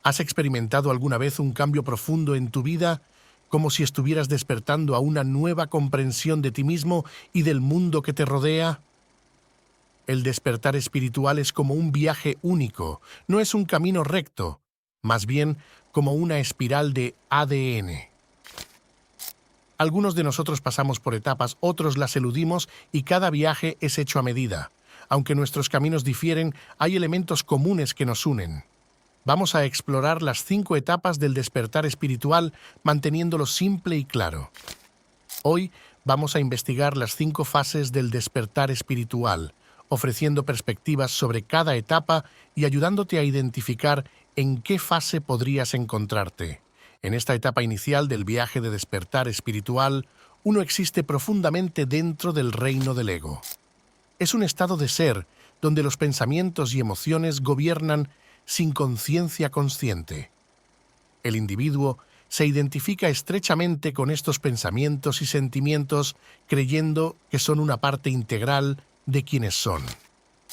¿Has experimentado alguna vez un cambio profundo en tu vida, como si estuvieras despertando a una nueva comprensión de ti mismo y del mundo que te rodea? El despertar espiritual es como un viaje único, no es un camino recto, más bien como una espiral de ADN. Algunos de nosotros pasamos por etapas, otros las eludimos y cada viaje es hecho a medida. Aunque nuestros caminos difieren, hay elementos comunes que nos unen. Vamos a explorar las 5 etapas del despertar espiritual, manteniéndolo simple y claro. Hoy vamos a investigar las 5 fases del despertar espiritual, ofreciendo perspectivas sobre cada etapa y ayudándote a identificar en qué fase podrías encontrarte. En esta etapa inicial del viaje de despertar espiritual, uno existe profundamente dentro del reino del ego. Es un estado de ser donde los pensamientos y emociones gobiernan sin conciencia consciente. El individuo se identifica estrechamente con estos pensamientos y sentimientos, creyendo que son una parte integral de quienes son.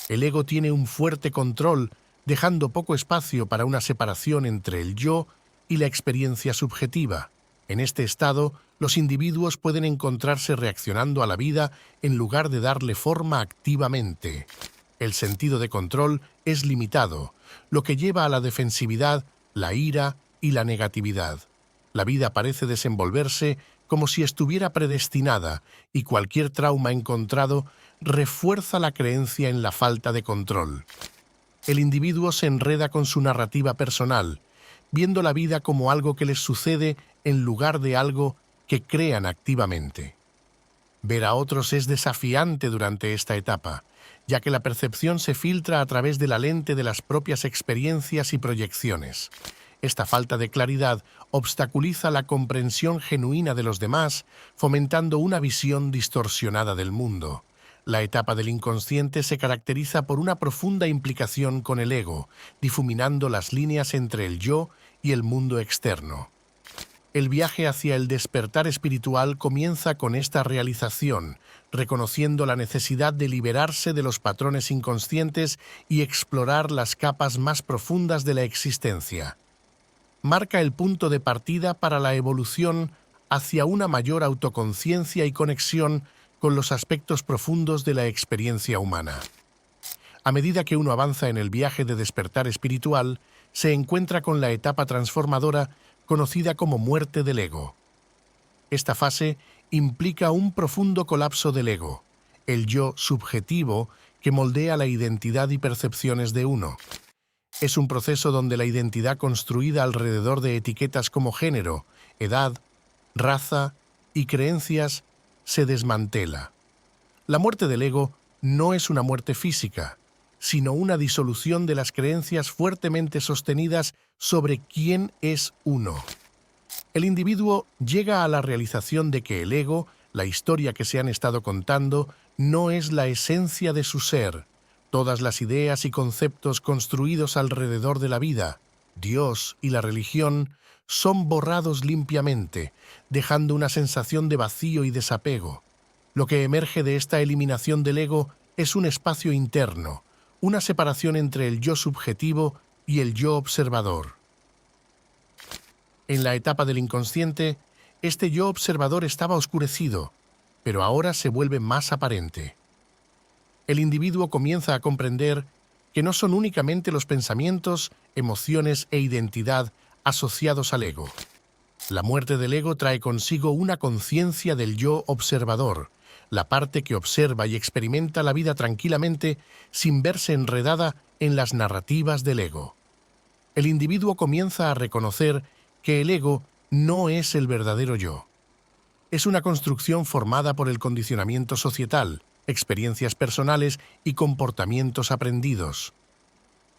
El ego tiene un fuerte control, dejando poco espacio para una separación entre el yo y la experiencia subjetiva. En este estado, los individuos pueden encontrarse reaccionando a la vida en lugar de darle forma activamente. El sentido de control es limitado, lo que lleva a la defensividad, la ira y la negatividad. La vida parece desenvolverse como si estuviera predestinada y cualquier trauma encontrado refuerza la creencia en la falta de control. El individuo se enreda con su narrativa personal, viendo la vida como algo que les sucede en lugar de algo que crean activamente. Ver a otros es desafiante durante esta etapa, ya que la percepción se filtra a través de la lente de las propias experiencias y proyecciones. Esta falta de claridad obstaculiza la comprensión genuina de los demás, fomentando una visión distorsionada del mundo. La etapa del inconsciente se caracteriza por una profunda implicación con el ego, difuminando las líneas entre el yo y el mundo externo. El viaje hacia el despertar espiritual comienza con esta realización, reconociendo la necesidad de liberarse de los patrones inconscientes y explorar las capas más profundas de la existencia. Marca el punto de partida para la evolución hacia una mayor autoconciencia y conexión con los aspectos profundos de la experiencia humana. A medida que uno avanza en el viaje de despertar espiritual, se encuentra con la etapa transformadora conocida como muerte del ego. Esta fase implica un profundo colapso del ego, el yo subjetivo que moldea la identidad y percepciones de uno. Es un proceso donde la identidad construida alrededor de etiquetas como género, edad, raza y creencias se desmantela. La muerte del ego no es una muerte física, sino una disolución de las creencias fuertemente sostenidas sobre quién es uno. El individuo llega a la realización de que el ego, la historia que se han estado contando, no es la esencia de su ser. Todas las ideas y conceptos construidos alrededor de la vida, Dios y la religión, son borrados limpiamente, dejando una sensación de vacío y desapego. Lo que emerge de esta eliminación del ego es un espacio interno, una separación entre el yo subjetivo y el yo observador. En la etapa del inconsciente, este yo observador estaba oscurecido, pero ahora se vuelve más aparente. El individuo comienza a comprender que no son únicamente los pensamientos, emociones e identidad asociados al ego. La muerte del ego trae consigo una conciencia del yo observador, la parte que observa y experimenta la vida tranquilamente sin verse enredada en las narrativas del ego. El individuo comienza a reconocer que el ego no es el verdadero yo. Es una construcción formada por el condicionamiento societal, experiencias personales y comportamientos aprendidos.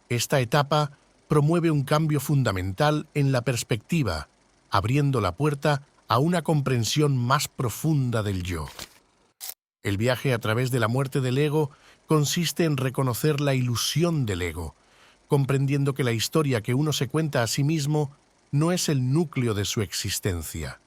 Esta etapa promueve un cambio fundamental en la perspectiva, abriendo la puerta a una comprensión más profunda del yo. El viaje a través de la muerte del ego consiste en reconocer la ilusión del ego, comprendiendo que la historia que uno se cuenta a sí mismo no es el núcleo de su existencia.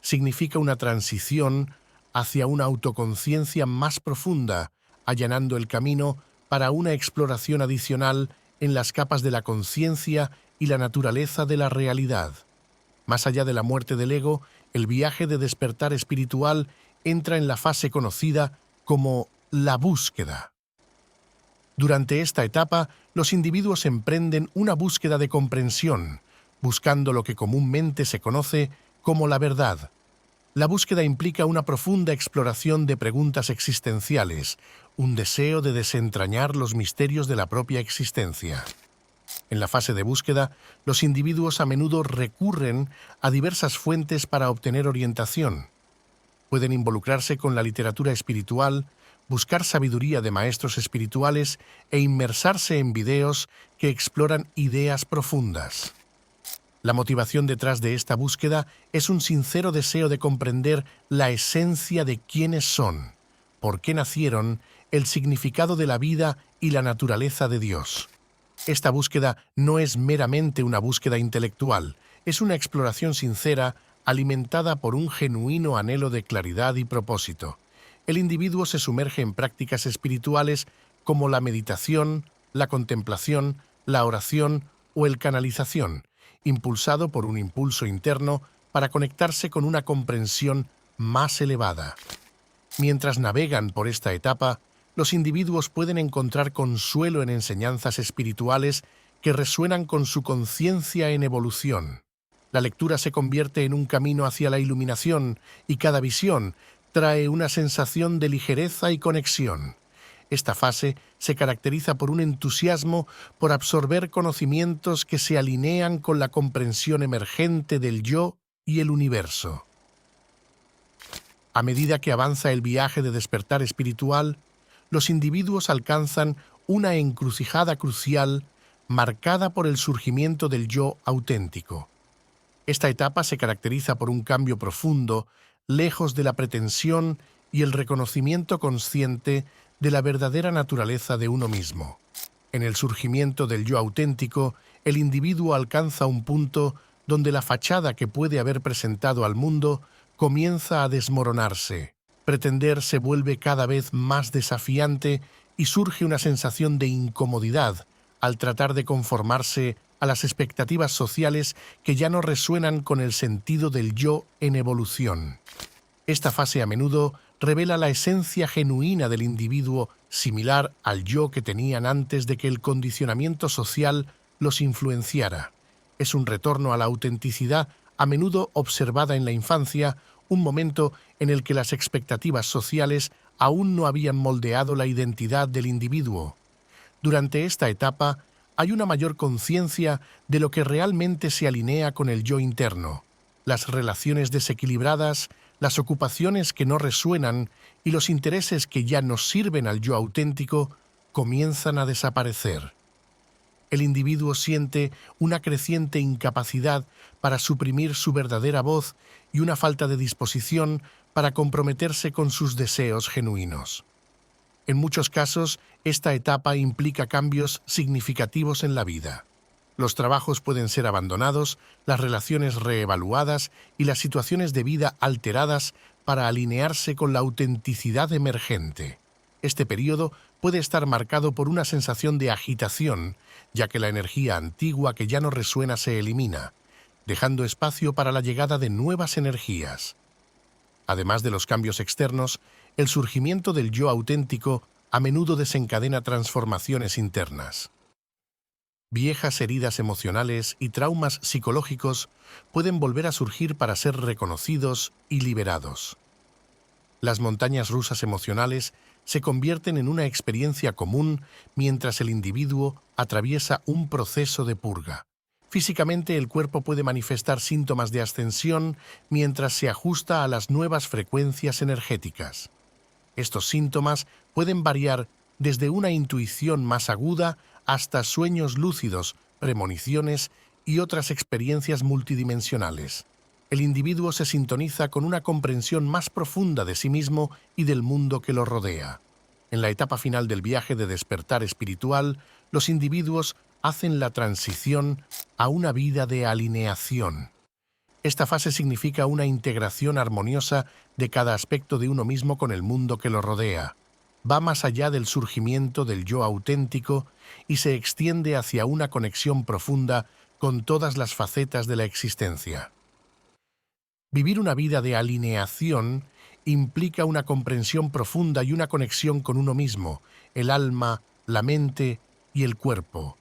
Significa una transición hacia una autoconciencia más profunda, allanando el camino para una exploración adicional en las capas de la conciencia y la naturaleza de la realidad. Más allá de la muerte del ego, el viaje de despertar espiritual entra en la fase conocida como la búsqueda. Durante esta etapa, los individuos emprenden una búsqueda de comprensión, buscando lo que comúnmente se conoce como la verdad. La búsqueda implica una profunda exploración de preguntas existenciales, un deseo de desentrañar los misterios de la propia existencia. En la fase de búsqueda, los individuos a menudo recurren a diversas fuentes para obtener orientación. Pueden involucrarse con la literatura espiritual, buscar sabiduría de maestros espirituales e inmersarse en videos que exploran ideas profundas. La motivación detrás de esta búsqueda es un sincero deseo de comprender la esencia de quiénes son, por qué nacieron, el significado de la vida y la naturaleza de Dios. Esta búsqueda no es meramente una búsqueda intelectual, es una exploración sincera alimentada por un genuino anhelo de claridad y propósito. El individuo se sumerge en prácticas espirituales como la meditación, la contemplación, la oración o el canalización, impulsado por un impulso interno para conectarse con una comprensión más elevada. Mientras navegan por esta etapa, los individuos pueden encontrar consuelo en enseñanzas espirituales que resuenan con su conciencia en evolución. La lectura se convierte en un camino hacia la iluminación y cada visión trae una sensación de ligereza y conexión. Esta fase se caracteriza por un entusiasmo por absorber conocimientos que se alinean con la comprensión emergente del yo y el universo. A medida que avanza el viaje de despertar espiritual, los individuos alcanzan una encrucijada crucial marcada por el surgimiento del yo auténtico. Esta etapa se caracteriza por un cambio profundo, lejos de la pretensión y el reconocimiento consciente de la verdadera naturaleza de uno mismo. En el surgimiento del yo auténtico, el individuo alcanza un punto donde la fachada que puede haber presentado al mundo comienza a desmoronarse. Pretender se vuelve cada vez más desafiante y surge una sensación de incomodidad al tratar de conformarse a las expectativas sociales que ya no resuenan con el sentido del yo en evolución. Esta fase a menudo revela la esencia genuina del individuo, similar al yo que tenían antes de que el condicionamiento social los influenciara. Es un retorno a la autenticidad a menudo observada en la infancia, un momento en el que las expectativas sociales aún no habían moldeado la identidad del individuo. Durante esta etapa, hay una mayor conciencia de lo que realmente se alinea con el yo interno. Las relaciones desequilibradas, las ocupaciones que no resuenan y los intereses que ya no sirven al yo auténtico comienzan a desaparecer. El individuo siente una creciente incapacidad para suprimir su verdadera voz y una falta de disposición para comprometerse con sus deseos genuinos. En muchos casos, esta etapa implica cambios significativos en la vida. Los trabajos pueden ser abandonados, las relaciones reevaluadas y las situaciones de vida alteradas para alinearse con la autenticidad emergente. Este periodo puede estar marcado por una sensación de agitación, ya que la energía antigua que ya no resuena se elimina, dejando espacio para la llegada de nuevas energías. Además de los cambios externos, el surgimiento del yo auténtico a menudo desencadena transformaciones internas. Viejas heridas emocionales y traumas psicológicos pueden volver a surgir para ser reconocidos y liberados. Las montañas rusas emocionales se convierten en una experiencia común mientras el individuo atraviesa un proceso de purga. Físicamente, el cuerpo puede manifestar síntomas de ascensión mientras se ajusta a las nuevas frecuencias energéticas. Estos síntomas pueden variar desde una intuición más aguda hasta sueños lúcidos, premoniciones y otras experiencias multidimensionales. El individuo se sintoniza con una comprensión más profunda de sí mismo y del mundo que lo rodea. En la etapa final del viaje de despertar espiritual, los individuos hacen la transición a una vida de alineación. Esta fase significa una integración armoniosa de cada aspecto de uno mismo con el mundo que lo rodea. Va más allá del surgimiento del yo auténtico y se extiende hacia una conexión profunda con todas las facetas de la existencia. Vivir una vida de alineación implica una comprensión profunda y una conexión con uno mismo, el alma, la mente y el cuerpo.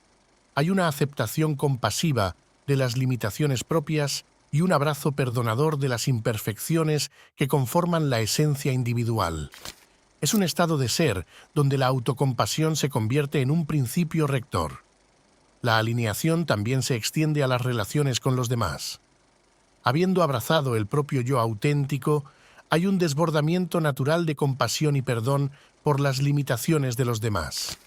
Hay una aceptación compasiva de las limitaciones propias y un abrazo perdonador de las imperfecciones que conforman la esencia individual. Es un estado de ser donde la autocompasión se convierte en un principio rector. La alineación también se extiende a las relaciones con los demás. Habiendo abrazado el propio yo auténtico, hay un desbordamiento natural de compasión y perdón por las limitaciones de los demás.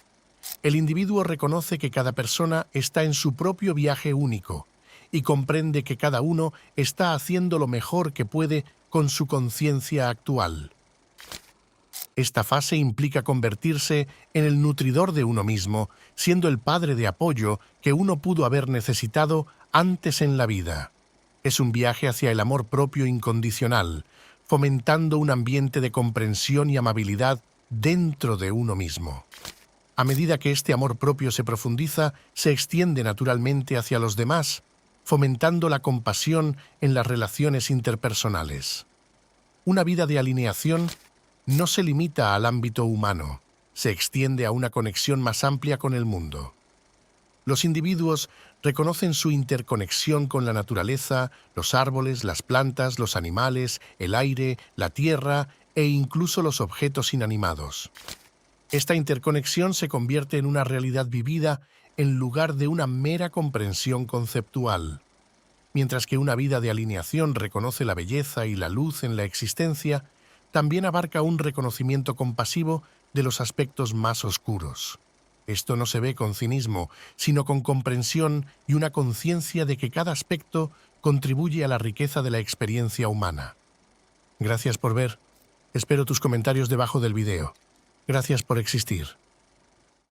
El individuo reconoce que cada persona está en su propio viaje único y comprende que cada uno está haciendo lo mejor que puede con su conciencia actual. Esta fase implica convertirse en el nutridor de uno mismo, siendo el padre de apoyo que uno pudo haber necesitado antes en la vida. Es un viaje hacia el amor propio incondicional, fomentando un ambiente de comprensión y amabilidad dentro de uno mismo. A medida que este amor propio se profundiza, se extiende naturalmente hacia los demás, fomentando la compasión en las relaciones interpersonales. Una vida de alineación no se limita al ámbito humano, se extiende a una conexión más amplia con el mundo. Los individuos reconocen su interconexión con la naturaleza, los árboles, las plantas, los animales, el aire, la tierra e incluso los objetos inanimados. Esta interconexión se convierte en una realidad vivida en lugar de una mera comprensión conceptual. Mientras que una vida de alineación reconoce la belleza y la luz en la existencia, también abarca un reconocimiento compasivo de los aspectos más oscuros. Esto no se ve con cinismo, sino con comprensión y una conciencia de que cada aspecto contribuye a la riqueza de la experiencia humana. Gracias por ver. Espero tus comentarios debajo del video. Gracias por existir.